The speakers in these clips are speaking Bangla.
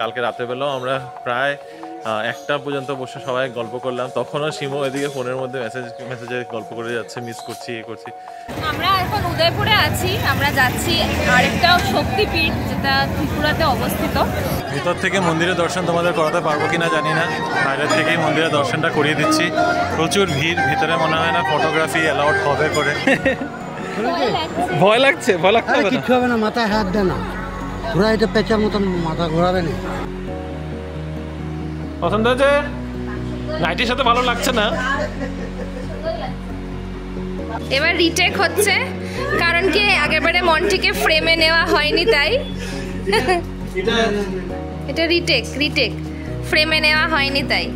কালকে রাতেবেলাও আমরা প্রায় একটা পর্যন্ত বসে সবাই গল্প করলাম, তখনও শিমু এদিকে ফোনের মধ্যে মেসেজে গল্প করে যাচ্ছে, মিস করছি এ করছি। আমরা এখন উদয়পুরে আছি, আমরা যাচ্ছি আরেকটা শক্তিপীঠ যেটা ত্রিপুরাতে অবস্থিত। ভিতর থেকে মন্দিরের দর্শন তোমাদের করাতে পারবো কিনা জানি না, বাইরের থেকেই মন্দিরের দর্শনটা করিয়ে দিচ্ছি। প্রচুর ভিড়, ভিতরে মনে হয় না ফটোগ্রাফি অ্যালাউড হবে করে। ভয় লাগছে? ভয় লাগছে কিছু হবে না, মাথায় হাত দেয় না, পুরা এটা পেঁচার মতন মাথা ঘোরাবে না। পছন্দ হয়েছে? নাইটির সাথে ভালো লাগছে না? এবার রিটেক হচ্ছে, কারণ কি আগেরবারে মন্টিকে ফ্রেমে নেওয়া হয়নি, তাই এটা রিটেক ফ্রেমে নেওয়া হয়নি তাই।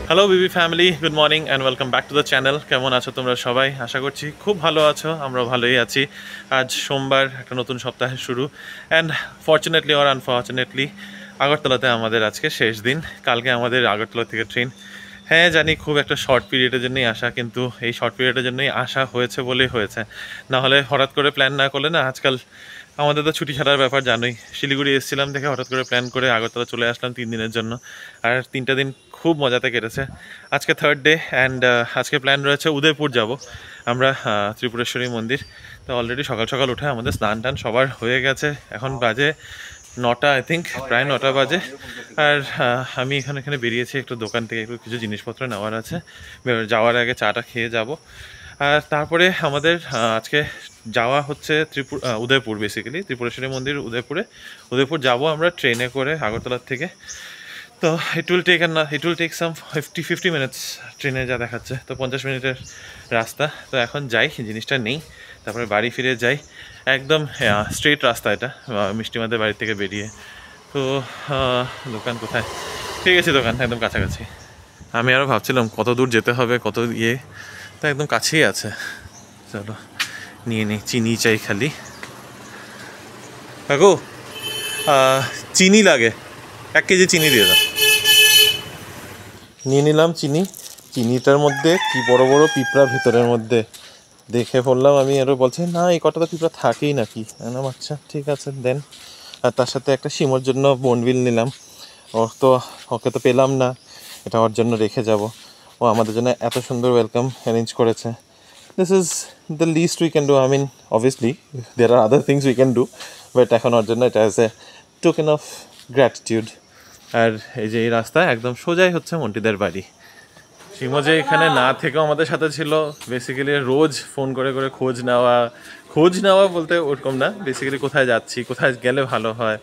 Hello Bibi family, good morning and welcome back to the channel. কেমন আছো তোমরা সবাই? আশা করছি খুব ভালো আছো, আমরা ভালোই আছি। আজ সোমবার, একটা নতুন সপ্তাহের শুরু, অ্যান্ড ফর্চুনেটলি অর আনফর্চুনেটলি আগরতলাতে আমাদের আজকে শেষ দিন। কালকে আমাদের আগরতলা থেকে ট্রেন। হ্যাঁ জানি খুব একটা শর্ট পিরিয়ডের জন্যই আসা, কিন্তু এই শর্ট পিরিয়ডের জন্যই আসা হয়েছে বলেই হয়েছে, নাহলে হঠাৎ করে প্ল্যান না করলে না, আজকাল আমাদের তো ছুটি ছাড়ার ব্যাপার জানোই। শিলিগুড়ি এসেছিলাম দেখে হঠাৎ করে প্ল্যান করে আগরতলা চলে আসলাম 3 দিনের জন্য, আর 3টা দিন খুব মজাতে কেটেছে। আজকে 3rd ডে, অ্যান্ড আজকে প্ল্যান রয়েছে উদয়পুর যাব আমরা, ত্রিপুরেশ্বরী মন্দির। তো অলরেডি সকাল সকাল উঠে আমাদের স্নান টান সবার হয়ে গেছে, এখন বাজে 9টা, আই থিঙ্ক প্রায় 9টা বাজে। আর আমি এখানে বেরিয়েছি একটু দোকান থেকে, একটু কিছু জিনিসপত্র নেওয়ার আছে, যাওয়ার আগে চাটা খেয়ে যাব। আর তারপরে আমাদের আজকে যাওয়া হচ্ছে উদয়পুর, বেসিক্যালি ত্রিপুরেশ্বরী মন্দির উদয়পুর যাব আমরা ট্রেনে করে আগরতলার থেকে। তো it will take some 50 minutes ট্রেনে যা দেখাচ্ছে, তো 50 মিনিটের রাস্তা। তো এখন যাই, জিনিসটা নেই, তারপরে বাড়ি ফিরে যাই। একদম স্ট্রেট রাস্তা এটা, মিষ্টিমাদের বাড়ি থেকে বেরিয়ে। তো দোকান কোথায় পেয়ে গেছি, দোকান একদম কাছাকাছি। আমি আরও ভাবছিলাম কত দূর যেতে হবে, কত তো একদম কাছেই আছে। চলো নিয়ে নিই, চিনি চাই খালি। কাকু চিনি লাগে, 1 কেজি চিনি দিয়ে দাও। নিয়ে নিলাম চিনিটার মধ্যে কি বড় বড় পিঁপড়া ভিতরের মধ্যে, দেখে পড়লাম আমি। আরও বলছে না এই কটা তো পিঁপড়া থাকেই নাকি। আচ্ছা ঠিক আছে দেন। আর তার সাথে একটা শিমোর জন্য বোনবিল নিলাম, ওকে তো পেলাম না, এটা ওর জন্য রেখে যাব। ও আমাদের জন্য এত সুন্দর ওয়েলকাম অ্যারেঞ্জ করেছে। This is the list we can do. I mean obviously there are other things we can do, but এখন ওর জন্য এটা as a token of gratitude. আর এই যে এই রাস্তা একদম সোজাই হচ্ছে মন্টিদের বাড়ি। শিমো যে এখানে না থেকেও আমাদের সাথে ছিল, বেসিক্যালি রোজ ফোন করে করে খোঁজ নেওয়া বলতে ওরকম না, বেসিক্যালি কোথায় যাচ্ছি, কোথায় গেলে ভালো হয়,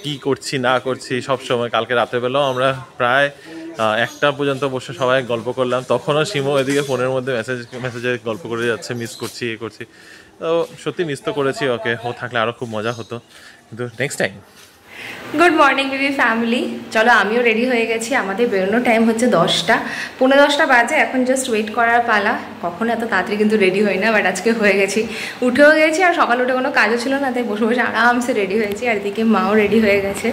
কি করছি না করছি সব সময়। কালকে রাতেবেলাও আমরা প্রায় একটা পর্যন্ত বসে সবাই গল্প করলাম, তখনও শিমো এদিকে ফোনের মধ্যে মেসেজে গল্প করে যাচ্ছে, মিস করছি এ করছি। তো সত্যি মিস তো করেছি ওকে, ও থাকলে আরও খুব মজা হতো, কিন্তু নেক্সট টাইম। গুড মর্নিং বিবি ফ্যামিলি, চলো আমিও রেডি হয়ে গেছি। আমাদের বেরোনোর টাইম হচ্ছে 10টা, 10:15 বাজে। এখন জাস্ট ওয়েট করার পালা। কখনো এত তাড়াতাড়ি কিন্তু রেডি হই না, বাট আজকে হয়ে গেছি, উঠেও গেছি। আর সকাল উঠে কোনো কাজও ছিল না, তাই বসে বসে আরামসে রেডি হয়েছি। আর এদিকে মাও রেডি হয়ে গেছে,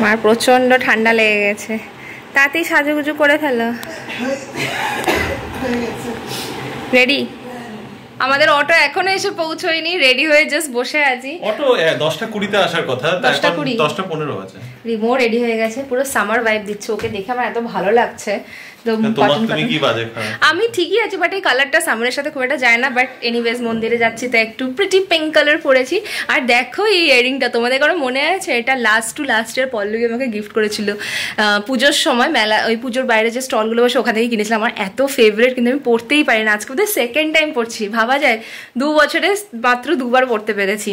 মার প্রচণ্ড ঠান্ডা লেগে গেছে। তাতেই সাজুগুজু করে ফেলো। রেডি? আমাদের অটো এখনো এসে পৌঁছয়নি, রেডি হয়ে জাস্ট বসে আছি। অটো 10:20 আসার কথা, 10:15 আছে। রিমো রেডি হয়ে গেছে, পুরো সামার ভাইব দিচ্ছে। ওকে দেখে আমার এত ভালো লাগছে। আমি ঠিকই আছি, বাট এই কালারটা সামারের সাথে খুব একটা যায় না। বাট এনিওয়েজ মন্দিরে যাচ্ছি তো একটু প্রিটি পিঙ্ক কালার পরেছি। আর দেখো এই ইয়ারিংটা, তোমাদের কারো মনে আছে? এটা লাস্টের পল্লবী আমাকে গিফট করেছিল পুজোর সময়, মেলা ওই পুজোর বাইরে যে স্টলগুলো বসে ওখান থেকে কিনেছিলাম। আমার এত ফেভারিট, কিন্তু আমি পরতেই পারি না। আজকে বোধহয় 2nd টাইম পরছি, ভাবা যায় 2 বছরে মাত্র 2বার পরতে পেরেছি।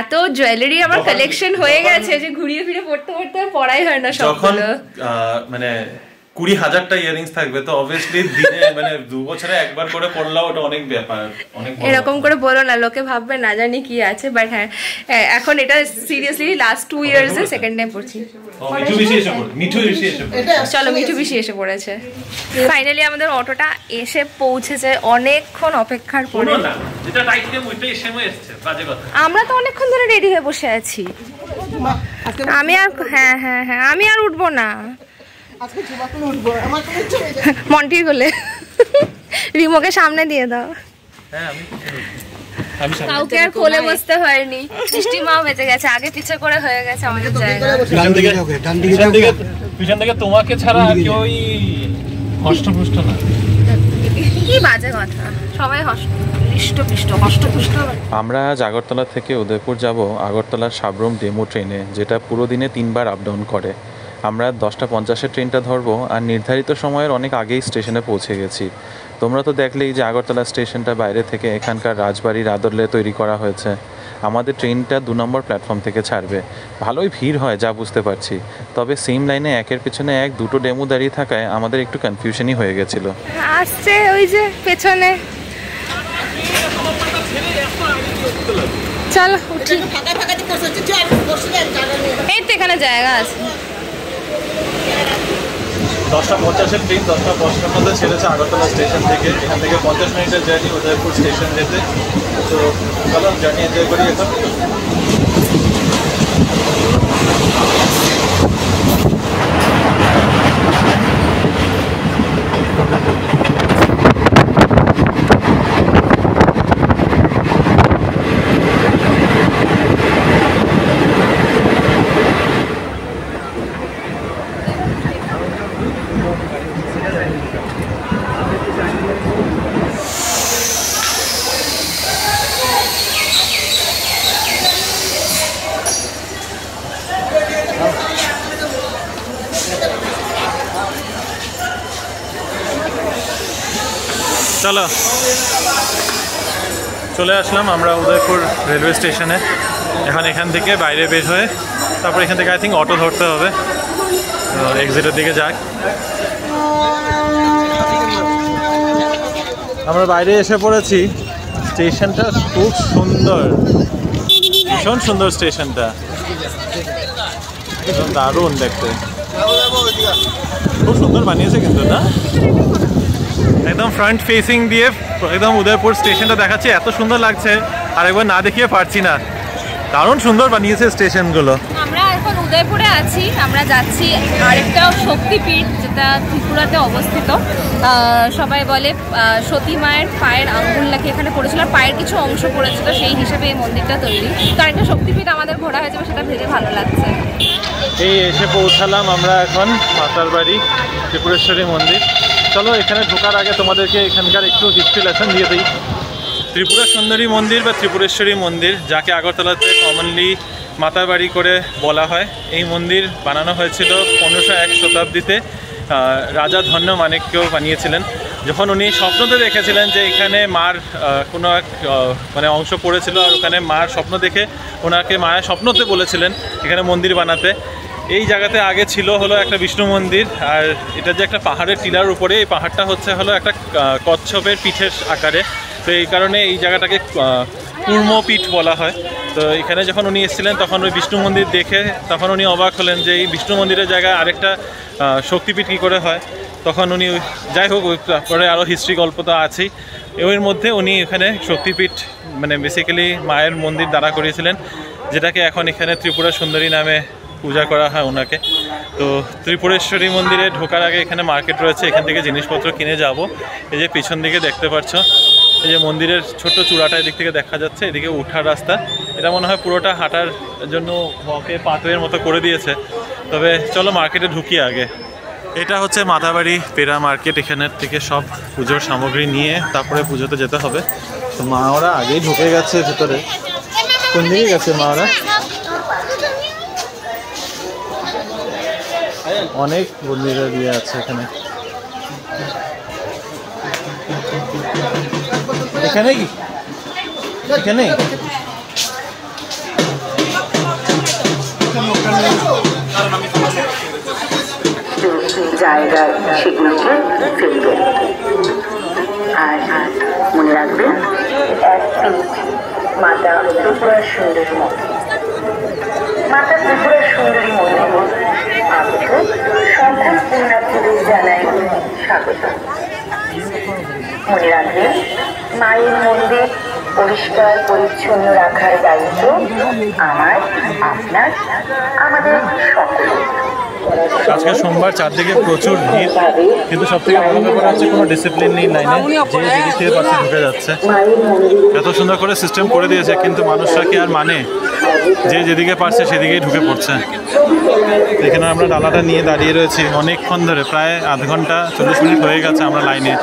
এত জুয়েলারি আমার কালেকশন হয়ে গেছে যে ঘুরিয়ে ফিরে পড়তে আর পড়াই হয় না সবগুলো। মানে 20,000টা ইয়ারিংস থাকবে, তো অবভিয়াসলি দিনে মানে 2 বছরে একবার করে পড়লাও ওটা অনেক ব্যাপার, অনেক বড়। এরকম করে বলো না, লোকে ভাববে না জানি কি আছে। বাট হ্যাঁ, এখন এটা সিরিয়াসলি লাস্ট 2 ইয়ার্সে 2nd টাইম পড়ছি। চলো মিঠু বেশি এসে পড়েছে। ফাইনালি আমাদের অটোটা এসে পৌঁছেছে অনেকক্ষণ অপেক্ষার পরে। আমরা তো অনেকক্ষণ ধরে রেডি হয়ে বসে আছি। আমি আর হ্যাঁ আমি আর উঠবো না মন্টির কোলে। রিমোকে সামনে দিয়ে দাও। হ্যাঁ আমি কাউকে আর কোলে বসতে হয়নি, মিষ্টি মাও বেঁচে গেছে, আগে পিছে করে হয়ে গেছে আমাদের জায়গা। পিছন থেকে তোমাকে ছাড়া আর কেউই হষ্টপুষ্ট না। কি বাজে কথা, সবাই হষ্টপুষ্ট। আমরা আজ আগরতলা থেকে উদয়পুর যাব আগরতলার সাবরুম ডেমো ট্রেনে, যেটা পুরো দিনে 3 বার আপ ডাউন করে। আমরা 10:50 ট্রেনটা ধরবো আর নির্ধারিত সময়ের অনেক আগেই স্টেশনে পৌঁছে গেছি। তোমরা তো দেখলেই যে আগরতলা স্টেশনটা বাইরে থেকে এখানকার রাজবাড়ির আদলে তৈরি করা হয়েছে। আমাদের ট্রেনটা 2 নম্বর প্ল্যাটফর্ম থেকে ছাড়বে। ভালোই ভিড় হয় যা বুঝতে পারছি, তবে সেম লাইনে একের পেছনে এক দুটো ডেমো দাঁড়িয়ে থাকায় আমাদের একটু কনফিউশনই হয়ে গেছিলো। আসছে ওই যে পেছনে, চলো উঠি। এই তো এখানে জায়গা আছে। 10:50 ট্রেন 10:50 মধ্যে ছেড়েছে আগরতলা স্টেশন থেকে। এখান থেকে 50 মিনিটের জার্নি উদয়পুর স্টেশন যেতে। তো চলো জার্নি এনজয় করি এখন। চলো চলে আসলাম আমরা উদয়পুর রেলওয়ে স্টেশনে। এখন এখান থেকে বাইরে বের হয়ে তারপর এখান থেকে আই থিঙ্ক অটো ধরতে হবে, এক্সিটের দিকে যাক। আমরা বাইরে এসে পড়েছি। স্টেশনটা খুব সুন্দর, ভীষণ সুন্দর স্টেশনটা, ভীষণ দারুণ দেখতে, খুব সুন্দর বানিয়েছে কিন্তু না? একদম ফ্রন্ট ফেসিং দিয়ে একদম উদয়পুর স্টেশনটা দেখাচ্ছে, এত সুন্দর লাগছে আর একবার না দেখিয়ে পারছি না। দারুণ সুন্দর বানিয়েছে স্টেশনগুলো। আমরা এখন উদয়পুরে আছি, আমরা যাচ্ছি আরেকটা শক্তিপীঠ যেটা ত্রিপুরাতে অবস্থিত। সবাই বলে সতী মায়ের পায়ের আঙ্গুল নাকি এখানে পড়েছিল, আর পায়ের কিছু অংশ পড়েছিল, সেই হিসেবে এই মন্দিরটা তৈরি। তো আরেকটা শক্তিপীঠ আমাদের ঘোরা হয়ে যাবে, সেটা ভেবে ভালো লাগছে। এই এসে পৌঁছালাম আমরা এখন মাতার বাড়ি ত্রিপুরেশ্বরী মন্দির। চলো এখানে ঢোকার আগে তোমাদেরকে এখানকার একটু হিস্ট্রি লেসন দিয়ে দিই। ত্রিপুরা সুন্দরী মন্দির বা ত্রিপুরেশ্বরী মন্দির, যাকে আগরতলাতে কমনলি মাতার বাড়ি করে বলা হয়, এই মন্দির বানানো হয়েছিল 1501 শতাব্দীতে। রাজা ধন্য মানিক্য বানিয়েছিলেন। যখন উনি স্বপ্নতে দেখেছিলেন যে এখানে মার কোনো এক মানে অংশ পড়েছিল, আর ওখানে মার স্বপ্ন দেখে ওনাকে মায়ের স্বপ্নতে বলেছিলেন এখানে মন্দির বানাতে। এই জায়গাতে আগে ছিল হলো একটা বিষ্ণু মন্দির, আর এটা যে একটা পাহাড়ের টিলার উপরে, এই পাহাড়টা হচ্ছে হলো একটা কচ্ছপের পিঠের আকারে। তো এই কারণে এই জায়গাটাকে কুর্মপীঠ বলা হয়। তো এখানে যখন উনি এসেছিলেন তখন ওই বিষ্ণু মন্দির দেখে তখন উনি অবাক হলেন যে এই বিষ্ণু মন্দিরের জায়গায় আরেকটা শক্তিপীঠ কী করে হয়। তখন উনি যাই হোক তারপরে আরও হিস্ট্রি গল্প তো আছেই, এর মধ্যে উনি এখানে শক্তিপীঠ মানে বেসিক্যালি মায়ের মন্দির দাঁড়া করিয়েছিলেন, যেটাকে এখন এখানে ত্রিপুরা সুন্দরী নামে পূজা করা হয় ওনাকে। তো ত্রিপুরেশ্বরী মন্দিরে ঢোকার আগে এখানে মার্কেট রয়েছে, এখান থেকে জিনিসপত্র কিনে যাব। এই যে পিছন দিকে দেখতে পাচ্ছ, এই যে মন্দিরের ছোট্ট চূড়াটা এদিক থেকে দেখা যাচ্ছে, এদিকে ওঠার রাস্তা। এটা মনে হয় পুরোটা হাঁটার জন্য ওয়াকে পাথওয়ের মতো করে দিয়েছে। তবে চলো মার্কেটে ঢুকি আগে। এটা হচ্ছে মাতাবাড়ি পেরা মার্কেট। এখানের থেকে সব পুজোর সামগ্রী নিয়ে তারপরে পুজোতে যেতে হবে। তো মা ওরা আগেই ঢুকে গেছে ভেতরে। কোন দিকে গেছে মা ওরা? অনেক বন্দিরা দিয়ে আছে এখানে। এখানে কি এখানে জায়গায় সেগুলোকে ফেলবে। আর মনে রাখবেন, এক মাতা ত্রিপুরা সুন্দরী মন্দির, মাতা ত্রিপুরা সুন্দরী মন্দির সকল পুণ্যার্থীদের জানাই স্বাগত। মনে রাখবেন, মায়ের মন্দির ও পরিষ্কার পরিচ্ছন্ন রাখার দায়িত্ব আমার, আপনার, আমাদের সকলের। আজকে সোমবার, চারদিকে প্রচুর ভিড়, কিন্তু সব থেকে বড় ব্যাপার হচ্ছে কোনো ডিসিপ্লিন নেই লাইনে, যে যেদিক থেকে পাশে ঢুকে যাচ্ছে। এত সুন্দর করে সিস্টেম করে দিয়েছে, কিন্তু মানুষরা কি আর মানে, যে যেদিকে পারছে সেদিকেই ঢুকে পড়ছে। এখানে আমরা ডালাটা নিয়ে দাঁড়িয়ে রয়েছি অনেকক্ষণ ধরে, প্রায় আধ ঘন্টা 40 মিনিট হয়ে গেছে আমরা লাইনে।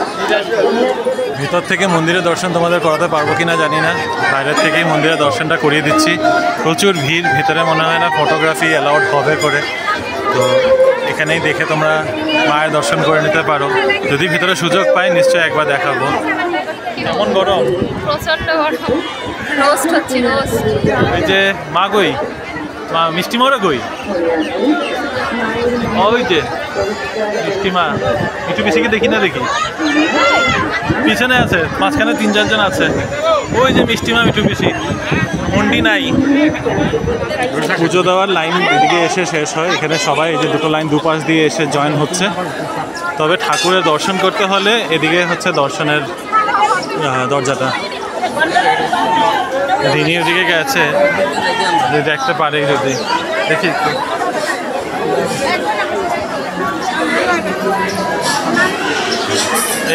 ভিতর থেকে মন্দিরের দর্শন তোমাদের করাতে পারবো কিনা জানি না, বাইরের থেকেই মন্দিরের দর্শনটা করিয়ে দিচ্ছি। প্রচুর ভিড়, ভিতরে মনে হয় না ফটোগ্রাফি অ্যালাউড হবে করে, তো এখানেই দেখে তোমরা মায়ের দর্শন করে নিতে পারো। যদি ভিতরে সুযোগ পাই নিশ্চয়ই একবার দেখাবো। কেমন গরম, প্রচন্ড গরম, রোস্ট হচ্ছে রোস্ট। এই যে মা কই, মা মিষ্টি মারা কই, ওই যে মিষ্টি মা, একটু বেশিকে দেখি না, দেখি পিছনে আছে, মাঝখানে 3-4 জন আছে। ওই যে মিষ্টি মা, একটু বেশি মন্ডি নাই। পুজো দেওয়ার লাইন এদিকে এসে শেষ হয়, এখানে সবাই এই যে দুটো লাইন দুপাশ দিয়ে এসে জয়েন হচ্ছে। তবে ঠাকুরের দর্শন করতে হলে এদিকে হচ্ছে দর্শনের দরজাটা। রিনি ওদিকে গেছে, যদি দেখতে পারে, যদি দেখি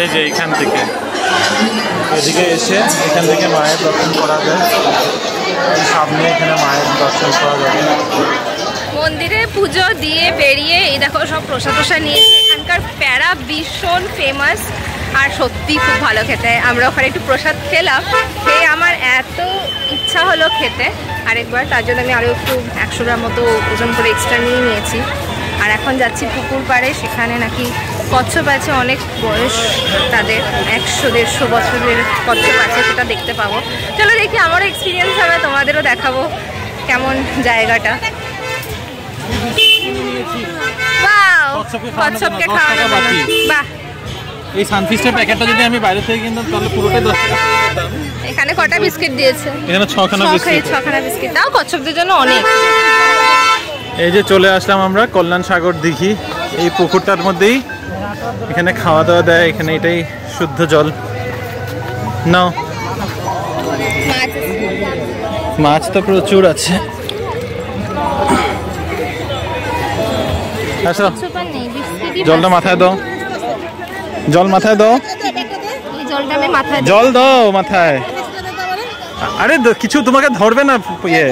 এই যে এইখান থেকে এদিকে এসে এখান থেকে মায়ের দর্শন করা যায়। সামনে এখানে মায়ের দর্শন করা যাবে। মন্দিরে পুজো দিয়ে বেরিয়ে এই দেখো সব প্রসাদ নিয়েছে। এখানকার প্যারা ভীষণ ফেমাস আর সত্যি খুব ভালো খেতে। আমরা ওখানে একটু প্রসাদ খেলাম, খেয়ে আমার এত ইচ্ছা হলো খেতে আরেকবার, তার জন্য আমি আরও একটু 100 গ্রাম মতো ওজন করে এক্সট্রা নিয়ে নিয়েছি। আর এখন যাচ্ছি পুকুর পাড়ে, সেখানে নাকি কচ্ছপ আছে, অনেক বয়স তাদের, 100-150 বছরের কচ্ছপ আছে, সেটা দেখতে পাবো। চলো দেখি, আমারও এক্সপিরিয়েন্স হবে, তোমাদেরও দেখাবো কেমন জায়গাটা। কচ্ছপকে খাওয়ানো বাকি। বাহ, এই সানফিস্টের প্যাকেটটা যদি আমি বাইরে থেকে কিনতাম তাহলে পুরোটাই 10 টাকা। এখানে কটা বিস্কিট দিয়েছে? এখানে 6খানা বিস্কিট। 6খানা বিস্কিট, তাও কচ্ছপদের জন্য অনেক। এই যে চলে আসলাম আমরা কল্যাণ সাগর দিঘি, এই পুকুরটার মধ্যেই। এখানে খাওয়া দাওয়া দেয়, এখানে এটাই শুদ্ধ জল। নাও, মাছ তো প্রচুর আছে। আসো, জলটা মাথায় দাও, জল মাথায় দাও, জল দাও মাথায়। আরে কিছু তোমাকে ধরবে না, ইয়ে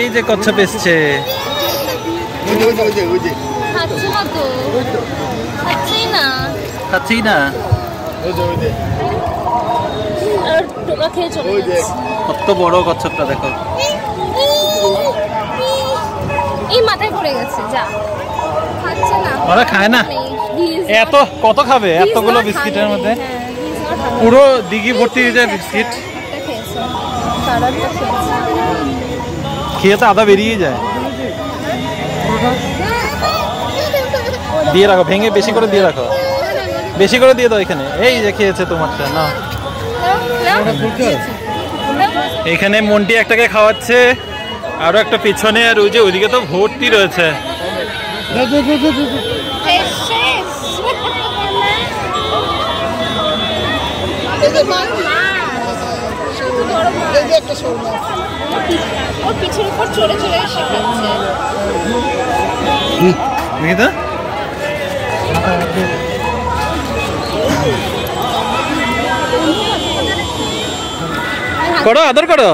এই যে কচ্ছপ এসছে। খাচ্ছি না, কত বড় কচ্ছপটা দেখো। এই মাথায় পড়ে গেছে, যা খাচ্ছে না, ওরা খায় না। এত কত খাবে এতগুলো বিস্কিটের মধ্যে? পুরো দিঘি ভর্তি হয়ে যায় বিস্কিট, খেয়ে তো আধা বেরিয়ে যায়। দিয়ে রাখো, ভেঙে বেশি করে দিয়ে রাখো, বেশি করে দিয়ে দাও এখানে। এই যে খেয়েছে তোমারটা, না এখানে মন্টি একটাকে খাওয়াচ্ছে, আরো একটা পিছনে, আর ওই যে ওইদিকে তো ভর্তি রয়েছে। করো, আদর করো।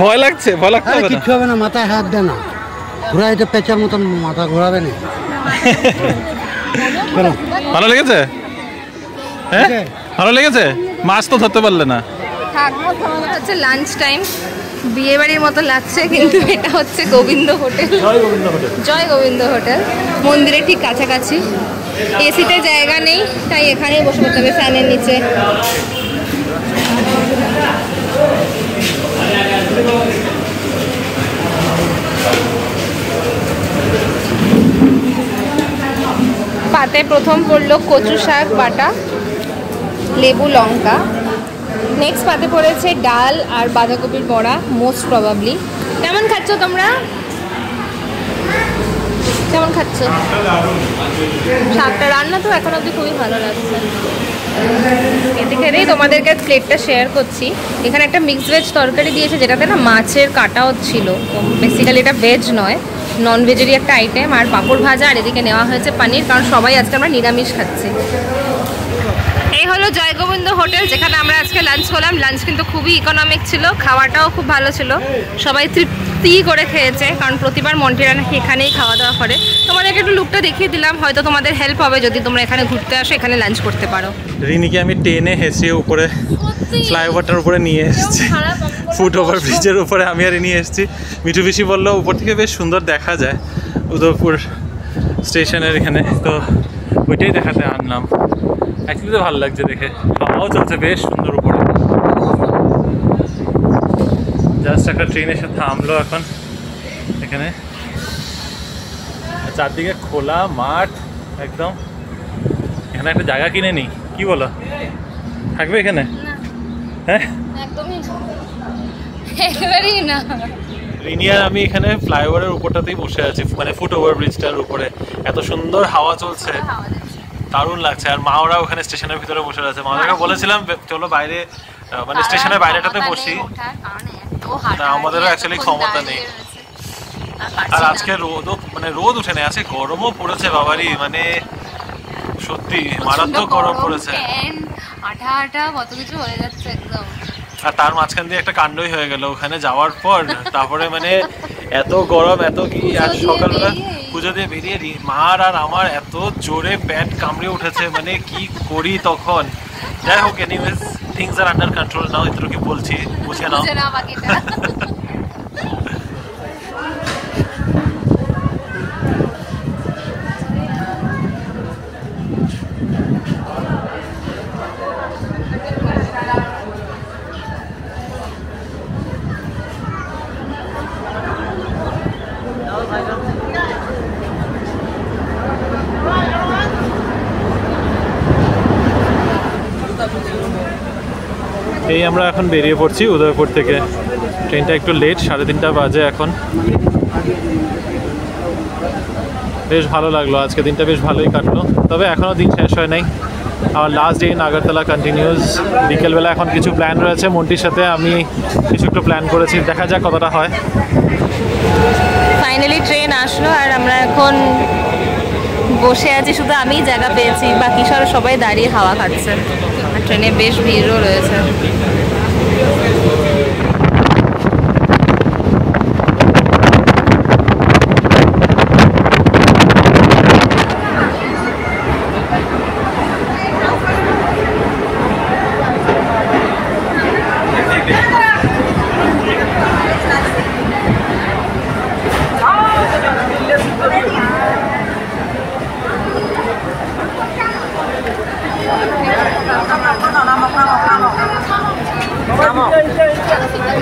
ভয় লাগছে, ভয় লাগছে, কিছু হবে না, মাথায় হাত দে না, পুরা এটা পেঁচার মতন মাথা ঘোরাবে না। ভালো লেগেছে? হ্যাঁ ভালো লেগেছে। মাছ তো ধরতে পারলে না। হচ্ছে লাঞ্চ টাইম, বিয়ে বাড়ির মতো লাগছে, কিন্তু এটা হচ্ছে গোবিন্দ হোটেল, জয় গোবিন্দ হোটেল, মন্দিরের ঠিক কাছাকাছি। এসিতে জায়গা নেই, তাই এখানেই বসে পড়তে হবে ফ্যানের নিচে। পাতে প্রথম পড়লো কচু শাক বাটা, লেবু লঙ্কা। নেক্সট পাতে পড়েছে ডাল আর বাঁধাকপির বড়া, মোস্ট প্রবাবলি। কেমন খাচ্ছ তোমরা? কেমন খাচ্ছ? শাকটা রান্না তো এখন অবধি খুবই ভালো লাগছে। এদিকেই তোমাদেরকে প্লেটটা শেয়ার করছি। এখানে একটা মিক্সড ভেজ তরকারি দিয়েছে, যেটাতে না মাছের কাটাও ছিল। তো বেসিক্যালি এটা ভেজ নয়, নন ভেজেরই একটা আইটেম। আর পাঁপড় ভাজা, আর এদিকে নেওয়া হয়েছে পানির, কারণ সবাই আজকে আমরা নিরামিষ খাচ্ছি। এই হলো জয়গোবিন্দ হোটেল, যেখানে আমরা আজকে লাঞ্চ করলাম। লাঞ্চ কিন্তু খুবই ইকোনমিক ছিল, খাওয়াটাও খুব ভালো ছিল, সবাই তৃপ্তি করে খেয়েছে, কারণ প্রতিবার মন্টিরা নাকি এখানেই খাওয়া দাওয়া করে। তোমাদেরকে একটু লুকটা দেখিয়ে দিলাম, হয়তো তোমাদের হেল্প হবে যদি তোমরা এখানে ঘুরতে আসো, এখানে লাঞ্চ করতে পারো। রিনিকে আমি টেনে হেসে উপরে ফ্লাইওভারটার উপরে নিয়ে এসেছি, ফুট ওভার ব্রিজের উপরে আমি আর নিয়ে এসেছি। মিঠু পিসি বললো উপর থেকে বেশ সুন্দর দেখা যায় উদয়পুর স্টেশনের এখানে, তো ওইটাই দেখাতে আনলাম। অ্যাকচুয়ালি তো ভালো লাগছে দেখে, হাওয়াও চলছে বেশ সুন্দর উপরে। জাস্ট একটা ট্রেন এসে থামলো এখন এখানে, চারদিকে খোলা মাঠ একদম। এখানে একটা জায়গা কিনে নিই, কি বলো, থাকবে এখানে? হ্যাঁ একদমই না। রিনি আর আমি এখানে ফ্লাইওভারের উপরটাতেই বসে আছি, মানে ফুট ওভার ব্রিজটার উপরে। এত সুন্দর হাওয়া চলছে, দারুণ লাগছে। আর মা ওরা ওখানে স্টেশনের ভিতরে বসে আছে। মাকে বলেছিলাম চলো বাইরে, মানে স্টেশনের বাইরেটাতে বসি, না আমাদেরও অ্যাকচুয়ালি ক্ষমতা নেই। আর আজকে রোদও, মানে রোদ উঠে নেই, আজকে গরমও পড়েছে বাবারি, মানে সত্যি মারাত্মক গরম পড়েছে। কত কিছু হয়ে যাচ্ছে একদম। আর তার মাঝখান দিয়ে একটা কাণ্ডই হয়ে গেল ওখানে যাওয়ার পর। তারপরে মানে এত গরম, এত কি, আর সকালবেলা পুজো দিয়ে বেরিয়ে মার আর আমার এত জোরে প্যান্ট কামড়ে উঠেছে, মানে কি করি তখন। যাই হোক, anyways things are under control নাও, এত কি বলছি বুঝে নাও। এই আমরা এখন বেরিয়ে পড়ছি উদয়পুর থেকে। ট্রেনটা একটু লেট, 3:30 বাজে এখন। বেশ ভালো লাগলো, আজকে দিনটা বেশ ভালোই কাটলো। তবে এখনও দিন শেষ হয় নাই, আমার last day in Agartala continues. বিকেলবেলা এখন কিছু প্ল্যান রয়েছে মন্টির সাথে, আমি কিছু একটু প্ল্যান করেছি, দেখা যাক কতটা হয়। ফাইনালি ট্রেন আসলো আর আমরা এখন বসে আছি, শুধু আমিই জায়গা পেয়েছি, বাকি সবাই দাঁড়িয়ে হাওয়া খাচ্ছে। আর ট্রেনে বেশ ভিড়ও রয়েছে।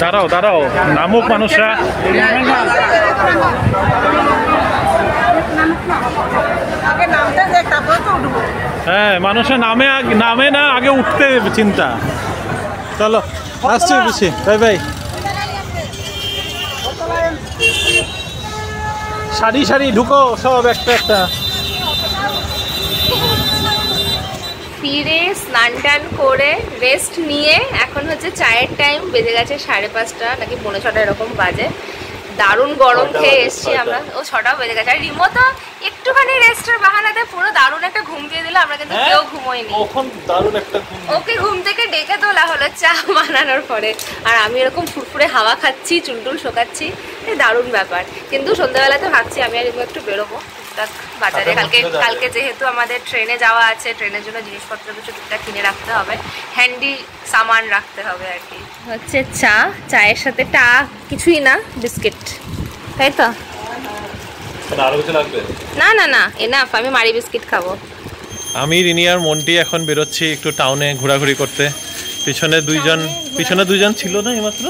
দাঁড়াও দাঁড়াও, নামুক মানুষরা। হ্যাঁ, মানুষের নামে না, আগে উঠতে চিন্তা। চলো আসছি বেশি, বাই বাই। সারি সারি ঢুকো সব একটা একটা। ফিরে স্নান টান করে রেস্ট নিয়ে এখন হচ্ছে চায়ের টাইম। বেজে গেছে 5:30 নাকি 5:45 এরকম বাজে। দারুণ গরম খেয়ে এসছি আমরা। ও 6টাও বেজে গেছে। আর রিমো তো একটুখানি রেস্টের বাহানাতে পুরো দারুণ একটা ঘুম দিয়ে দিল। আমরা কিন্তু কেউ ঘুমোইনি। ওকে ঘুম থেকে ডেকে তোলা হলো চা বানানোর পরে। আর আমি এরকম ফুরফুরে হাওয়া খাচ্ছি, চুলটুল শোকাচ্ছি, দারুণ ব্যাপার। কিন্তু সন্ধ্যাবেলাতে ভাবছি আমি আর রিমো একটু বেরোবো বাজারে। কালকে যেহেতু আমাদের ট্রেনে যাওয়া আছে, ট্রেনের জন্য জিনিসপত্র কিছু টুকটাক কিনে রাখতে হবে, হ্যান্ডি সামান রাখতে হবে আর কি। হচ্ছে চা, চায়ের সাথে কিছুই না, বিস্কিট, তাই তো? না না না, এনাফ, আমি মারি বিস্কিট খাবো। আমি রিনি আর মন্টি এখন বেরোচ্ছি একটু টাউনে ঘোরাঘুরি করতে। পিছনে দুইজন ছিল না এইমাত্র?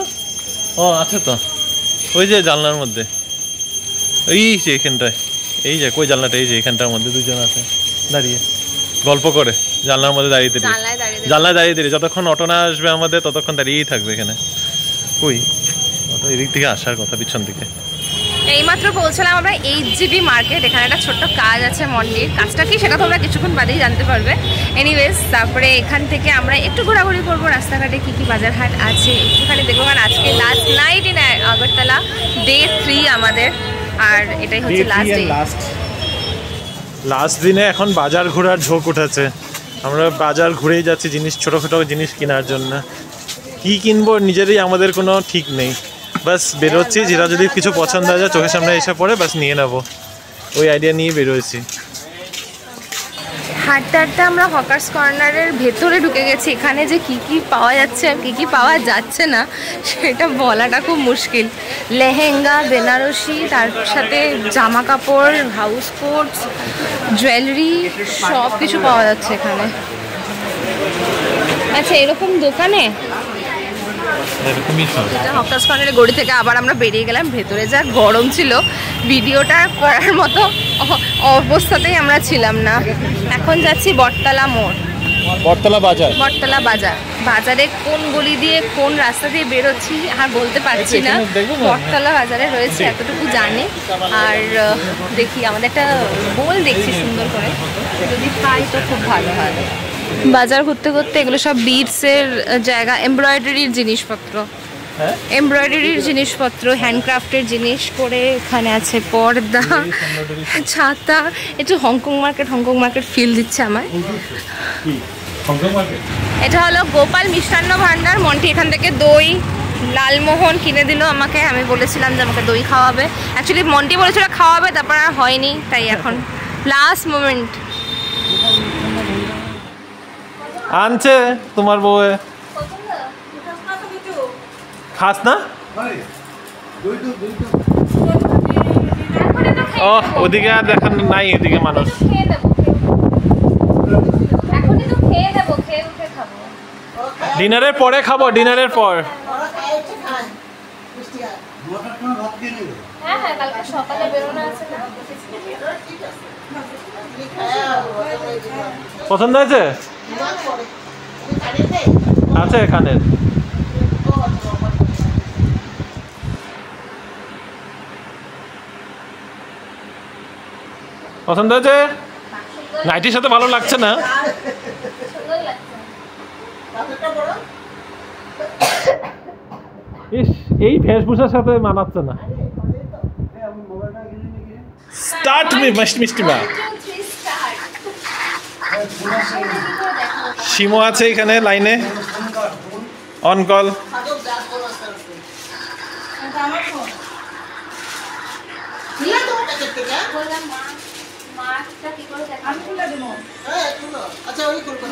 ও আছে তো, ওই যে জানলার মধ্যে, এই যে এখানটায়, এই যে কই জানলাটা, এই যে এখানটার মধ্যে দুজন আছে দাঁড়িয়ে গল্প করে, জানলার মধ্যে দাঁড়িয়ে দাঁড়িয়ে যতক্ষণ অটো না আসবে আমাদের ততক্ষণ দাঁড়িয়েই থাকবে এখানে। কই অটো এদিক থেকে আসার কথা, পিছন দিকে। এইমাত্র পৌঁছলাম আমরা HGB মার্কেট। এখানে একটা ছোট্ট কাজ আছে মন্ডির, কাজটা কি সেটা তোমরা কিছুক্ষণ বাদেই জানতে পারবে। এনিওয়েজ, তারপরে এখান থেকে আমরা একটু ঘোরাঘুরি করবো, রাস্তাঘাটে কী কী বাজার হাট আছে একটুখানি দেখবো, কারণ আজকে last night in Agartala, day 3 আমাদের, আর এটাই হচ্ছে লাস্ট দিনে এখন বাজার ঘোরার ঝোঁক উঠেছে। আমরা বাজার ঘুরেই যাচ্ছি জিনিস, ছোটোখাটো জিনিস কেনার জন্য। কী কিনবো নিজেরই আমাদের কোনো ঠিক নেই, বাস বেরোচ্ছি, যেটা যদি কিছু পছন্দ হয় যায় চোখের সামনে এসে পড়ে বাস নিয়ে নেবো, ওই আইডিয়া নিয়ে বেরোয়েছি। হাঁটতে হাঁটতে আমরা হকার্স কর্নারের ভেতরে ঢুকে গেছি। এখানে যে কি কি পাওয়া যাচ্ছে আর কি কি পাওয়া যাচ্ছে না সেটা বলাটা খুব মুশকিল। লেহেঙ্গা, বেনারসি, তার সাথে জামা কাপড়, হাউস কোটস, জুয়েলারি, সব কিছু পাওয়া যাচ্ছে এখানে। আচ্ছা, এরকম দোকানে হকার্স কর্নারের গড়ি থেকে আবার আমরা বেরিয়ে গেলাম ভেতরে। যা গরম ছিল, ভিডিওটা করার মতো অবস্থাতেই আমরা ছিলাম না। এখন যাচ্ছি বটতলা মোড়, বটতলা বাজার। বটতলা বাজার, বাজারে কোন গলি দিয়ে কোন রাস্তা দিয়ে বেরোচ্ছি আর বলতে পারছি না। বটতলা বাজারে রয়েছে এতটুকু জানি। আর দেখি, আমাদের একটা বোল দেখছি সুন্দর করে, যদি পাই তো খুব ভালো হয়। বাজার ঘুরতে ঘুরতে এগুলো সব বিডসের জায়গা, এমব্রয়ডারির জিনিসপত্র, এমব্রয়ডারির জিনিসপত্র, হ্যান্ডক্রাফটের জিনিস করে এখানে আছে পর্দা, ছাতা। একটু হংকং মার্কেট ফিল দিচ্ছে আমায়। এটা হলো গোপাল মিষ্টান্ন ভান্ডার। মন্টি এখান থেকে দই, লালমোহন কিনে দিল আমাকে। আমি বলেছিলাম যে আমাকে দই খাওয়াবে, অ্যাকচুয়ালি মন্টি বলেছিল খাওয়াবে, তারপর আর হয়নি, তাই এখন লাস্ট মোমেন্ট আনছে তোমার বউয়ে। খাস না? ও ওদিকে আর দেখান নাই, এদিকে মানুষ। ডিনারের পরে খাবো, ডিনারের পর। পছন্দ হয়েছে? আছে এখানে। পছন্দ হয়েছে? নাইটির সাথে ভালো লাগছে না? ইস, এই বেশভূষার সাথে মানাচ্ছে না। স্টার্ট মিষ্টি মা। শিমো আছে এখানে লাইনে, অন কল।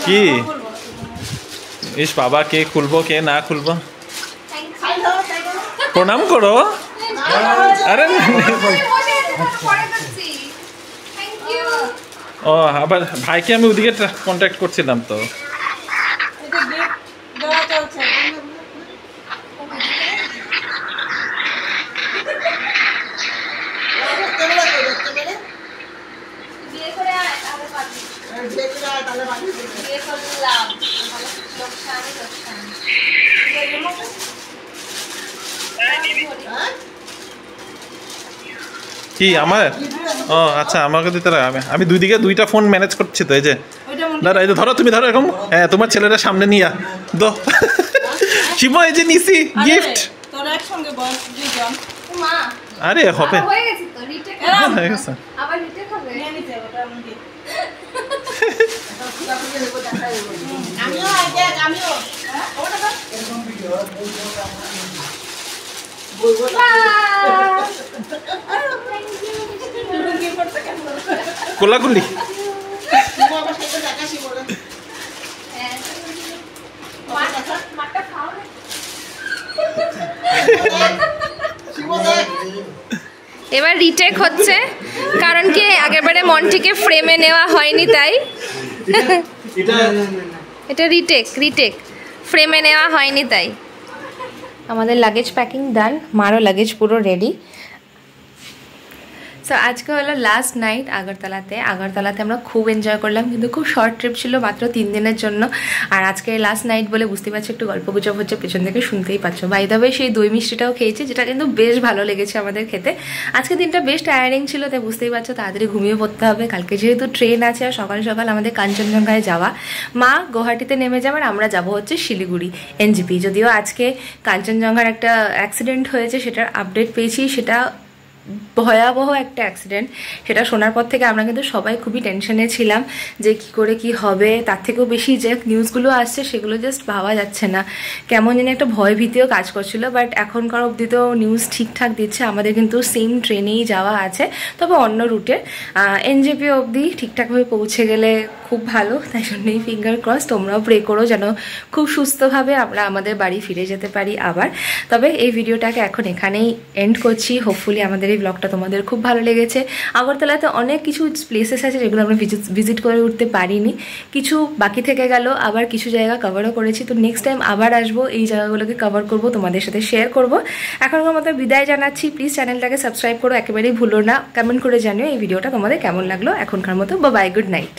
কি ইস বাবা, কে খুলবো কে না খুলবো? প্রণাম করো। আরে ও, আবার ভাইকে আমি ওদিকে কন্ট্যাক্ট করছিলাম তো। কি আমার? ও আচ্ছা, আমাকে দিতে হবে। আমি দুই দিকে দুইটা ফোন ম্যানেজ করছি তো। এই যে দাদা, এই যে ধরো, তুমি ধরো এরকম। হ্যাঁ, তোমার ছেলেটা সামনে নিয়ে দো। শিবো, এই যে নিছি গিফট। আরে হবে, হয়ে গেছে। কোলাগুলি এবার রিটেক হচ্ছে, কারণ কি আগেরবারে মন্টিকে ফ্রেমে নেওয়া হয়নি, তাই এটা রিটেক ফ্রেমে নেওয়া হয়নি, তাই। আমাদের লাগেজ প্যাকিং ডান, মারও লাগেজ পুরো রেডি। তো আজকে হলো লাস্ট নাইট আগরতলাতে আমরা খুব এনজয় করলাম, কিন্তু খুব শর্ট ট্রিপ ছিল, মাত্র 3 দিনের জন্য। আর আজকে লাস্ট নাইট বলে বুঝতে পারছো একটু গল্প গুজব হচ্ছে, পেছন থেকে শুনতেই পাচ্ছ। বাই দ্য ওয়ে সেই দই মিষ্টিটাও খেয়েছি, যেটা কিন্তু বেশ ভালো লেগেছে আমাদের খেতে। আজকে দিনটা বেশ টায়ারিং ছিল, তাই বুঝতেই পারছো তাড়াতাড়ি ঘুমিয়ে পড়তে হবে। কালকে যেহেতু ট্রেন আছে আর সকাল সকাল আমাদের কাঞ্চনজঙ্ঘায় যাওয়া, মা গুয়াহাটিতে নেমে যাবে আর আমরা যাব হচ্ছে শিলিগুড়ি এনজিপি। যদিও আজকে কাঞ্চনজঙ্ঘার একটা অ্যাক্সিডেন্ট হয়েছে, সেটার আপডেট পেয়েছি, সেটা ভয়াবহ একটা অ্যাক্সিডেন্ট। সেটা শোনার পর থেকে আমরা কিন্তু সবাই খুবই টেনশনে ছিলাম যে কি করে কি হবে। তার থেকেও বেশি যে নিউজগুলো আসছে সেগুলো জাস্ট ভাবা যাচ্ছে না, কেমন যেন একটা ভয় ভীতিও কাজ করছিল। বাট এখনকার অবধি তো নিউজ ঠিকঠাক দিচ্ছে, আমাদের কিন্তু সেম ট্রেনেই যাওয়া আছে, তবে অন্য রুটে। এনজেপি অবধি ঠিকঠাকভাবে পৌঁছে গেলে খুব ভালো, তাই জন্যই ফিঙ্গার ক্রস। তোমরাও প্রে করো যেন খুব সুস্থভাবে আমরা আমাদের বাড়ি ফিরে যেতে পারি আবার। তবে এই ভিডিওটাকে এখন এখানেই এন্ড করছি। হোপফুলি আমাদের এই ব্লগটা তোমাদের খুব ভালো লেগেছে। আগরতলাতে অনেক কিছু প্লেসেস আছে যেগুলো আমরা ভিজিট করে উঠতে পারিনি, কিছু বাকি থেকে গেল, আবার কিছু জায়গা কভারও করেছি। তো নেক্সট টাইম আবার আসবো, এই জায়গাগুলোকে কভার করব, তোমাদের সাথে শেয়ার করব। এখনকার মতো বিদায় জানাচ্ছি। প্লিজ চ্যানেলটাকে সাবস্ক্রাইব করো, একেবারেই ভুলো না। কমেন্ট করে জানিও এই ভিডিওটা তোমাদের কেমন লাগলো। এখনকার মতো বাই, গুড নাইট।